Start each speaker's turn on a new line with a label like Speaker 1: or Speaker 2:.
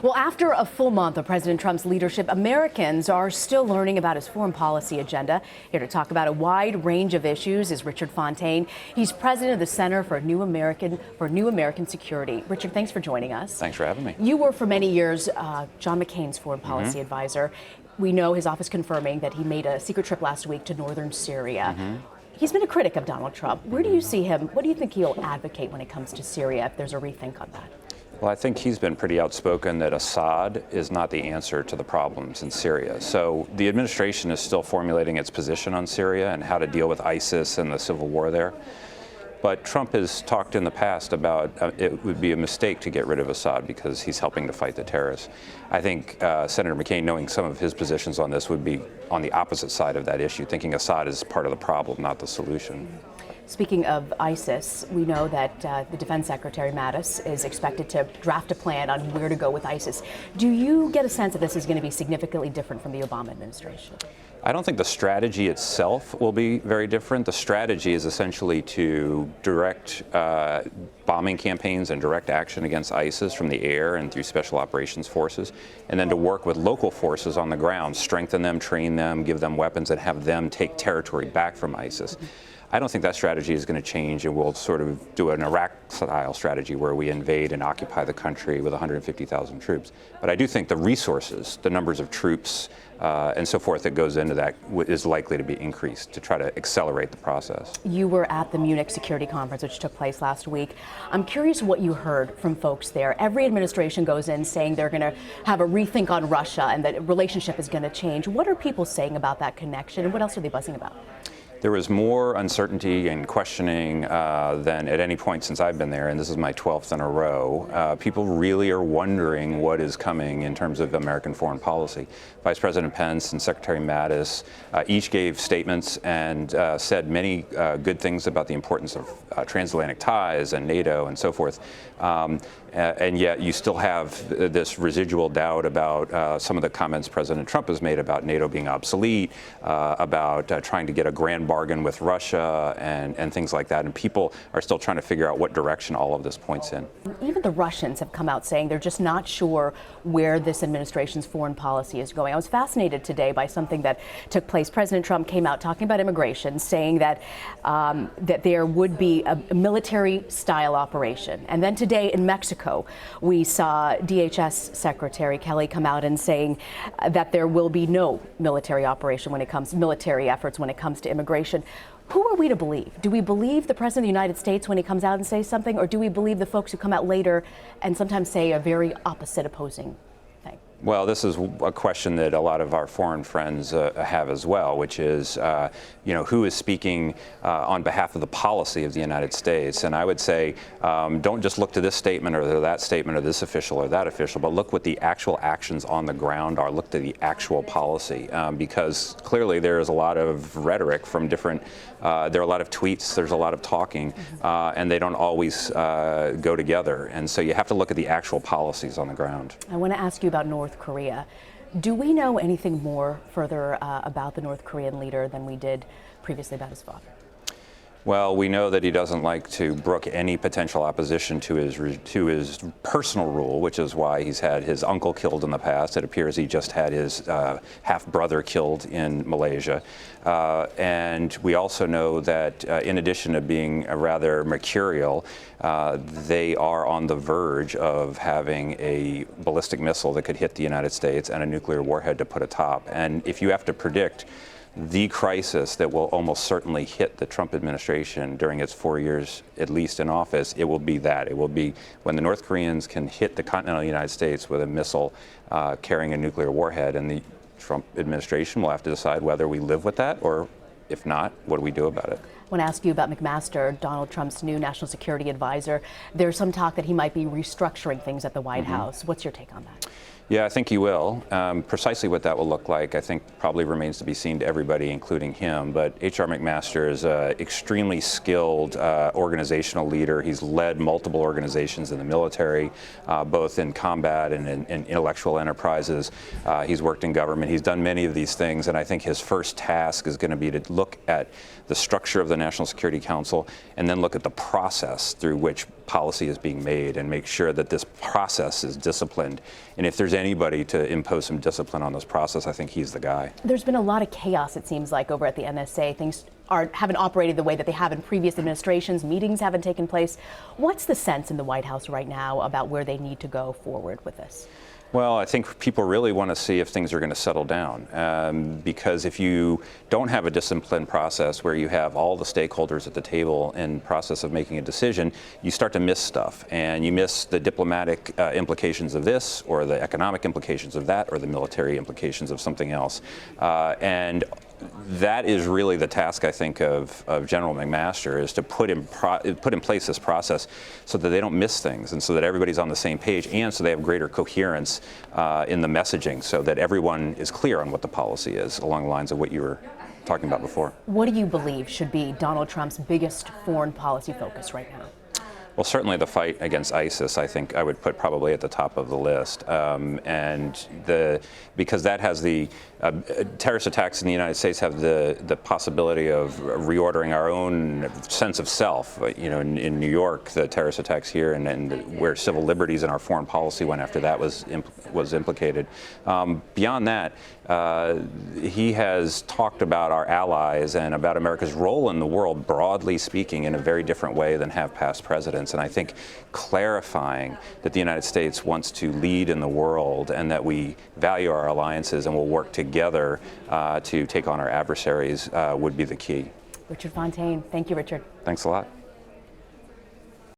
Speaker 1: Well, after a full month of President Trump's leadership, Americans are still learning about his foreign policy agenda. Here to talk about a wide range of issues is Richard Fontaine. He's president of the Center for New American Security. Richard, thanks for joining us.
Speaker 2: Thanks for having me.
Speaker 1: You were for many years John McCain's foreign policy advisor. We know his office confirming that he made a secret trip last week to northern Syria. He's been a critic of Donald Trump. Where do you see him? What do you think he'll advocate when it comes to Syria, if there's a rethink on that?
Speaker 2: Well, I think he's been pretty outspoken that Assad is not the answer to the problems in Syria. So the administration is still formulating its position on Syria and how to deal with ISIS and the civil war there. But Trump has talked in the past about it would be a mistake to get rid of Assad because he's helping to fight the terrorists. I think Senator McCain, knowing some of his positions on this, would be on the opposite side of that issue, thinking Assad is part of the problem, not the solution.
Speaker 1: Speaking of ISIS, we know that the Defense Secretary Mattis is expected to draft a plan on where to go with ISIS. Do you get a sense that this is going to be significantly different from the Obama administration?
Speaker 2: I don't think the strategy itself will be very different. The strategy is essentially to direct bombing campaigns and direct action against ISIS from the air and through special operations forces, and then to work with local forces on the ground, strengthen them, train them, give them weapons, and have them take territory back from ISIS. I don't think that strategy is going to change, and we'll sort of do an Iraq-style strategy where we invade and occupy the country with 150,000 troops. But I do think the resources, the numbers of troops, and so forth that goes into that is likely to be increased to try to accelerate the process.
Speaker 1: You were at the Munich Security Conference, which took place last week. I'm curious what you heard from folks there. Every administration goes in saying they're going to have a rethink on Russia and that relationship is going to change. What are people saying about that connection, and what else are they buzzing about?
Speaker 2: There was more uncertainty and questioning than at any point since I've been there, and this is my 12th in a row. People really are wondering what is coming in terms of American foreign policy. Vice President Pence and Secretary Mattis each gave statements and said many good things about the importance of transatlantic ties and NATO and so forth. And yet you still have this residual doubt about some of the comments President Trump has made about NATO being obsolete, about trying to get a grand bargain with Russia and things like that. And people are still trying to figure out what direction all of this points in.
Speaker 1: Even the Russians have come out saying they're just not sure where this administration's foreign policy is going. I was fascinated today by something that took place. President Trump came out talking about immigration, saying that that there would be a military-style operation. And then today in Mexico, we saw DHS Secretary Kelly come out and saying that there will be no military operation when it comes military efforts when it comes to immigration. Who are we to believe? Do we believe the President of the United States when he comes out and says something, or do we believe the folks who come out later and sometimes say a very opposite, opposing thing?
Speaker 2: Well, this is a question that a lot of our foreign friends have as well, which is, who is speaking on behalf of the policy of the United States? And I would say, don't just look to this statement or that statement or this official or that official, but look what the actual actions on the ground are. Look to the actual policy, because clearly there is a lot of rhetoric from different, there are a lot of tweets, there's a lot of talking, and they don't always go together. And so you have to look at the actual policies on the ground.
Speaker 1: I want to ask you about North Korea. Do we know anything more further about the North Korean leader than we did previously about his father?
Speaker 2: Well, we know that he doesn't like to brook any potential opposition to his personal rule, which is why he's had his uncle killed in the past. It appears he just had his half-brother killed in Malaysia. And we also know that in addition to being rather mercurial, they are on the verge of having a ballistic missile that could hit the United States and a nuclear warhead to put atop. And if you have to predict the crisis that will almost certainly hit the Trump administration during its 4 years, at least in office, it will be that. It will be when the North Koreans can hit the continental United States with a missile carrying a nuclear warhead, and the Trump administration will have to decide whether we live with that, or if not, what do we do about it?
Speaker 1: I want to ask you about McMaster, Donald Trump's new national security advisor. There's some talk that he might be restructuring things at the White House. What's your take on that?
Speaker 2: Yeah, I think he will. Precisely what that will look like, I think, probably remains to be seen to everybody, including him. But H.R. McMaster is an extremely skilled organizational leader. He's led multiple organizations in the military, both in combat and in intellectual enterprises. He's worked in government. He's done many of these things, and I think his first task is going to be to look at the structure of the National Security Council and then look at the process through which policy is being made and make sure that this process is disciplined. And if if there's anybody to impose some discipline on this process, I think he's the guy.
Speaker 1: There's been a lot of chaos, it seems like, over at the NSA. Things haven't operated the way that they have in previous administrations. Meetings haven't taken place. What's the sense in the White House right now about where they need to go forward with this?
Speaker 2: Well, I think people really want to see if things are going to settle down, because if you don't have a disciplined process where you have all the stakeholders at the table in process of making a decision, you start to miss stuff, and you miss the diplomatic implications of this, or the economic implications of that, or the military implications of something else, and that is really the task, I think, of General McMaster, is to put in place this process so that they don't miss things, and so that everybody's on the same page, and so they have greater coherence in the messaging, so that everyone is clear on what the policy is, along the lines of what you were talking about before.
Speaker 1: What do you believe should be Donald Trump's biggest foreign policy focus right now?
Speaker 2: Well, certainly the fight against ISIS, I think I would put probably at the top of the list, because that has the terrorist attacks in the United States have the possibility of reordering our own sense of self. You know, in New York, the terrorist attacks here, and where civil liberties and our foreign policy went after that was implicated. Beyond that, he has talked about our allies and about America's role in the world, broadly speaking, in a very different way than have past presidents. And I think clarifying that the United States wants to lead in the world, and that we value our alliances and will work together to take on our adversaries would be the key.
Speaker 1: Richard Fontaine. Thank you, Richard.
Speaker 2: Thanks a lot.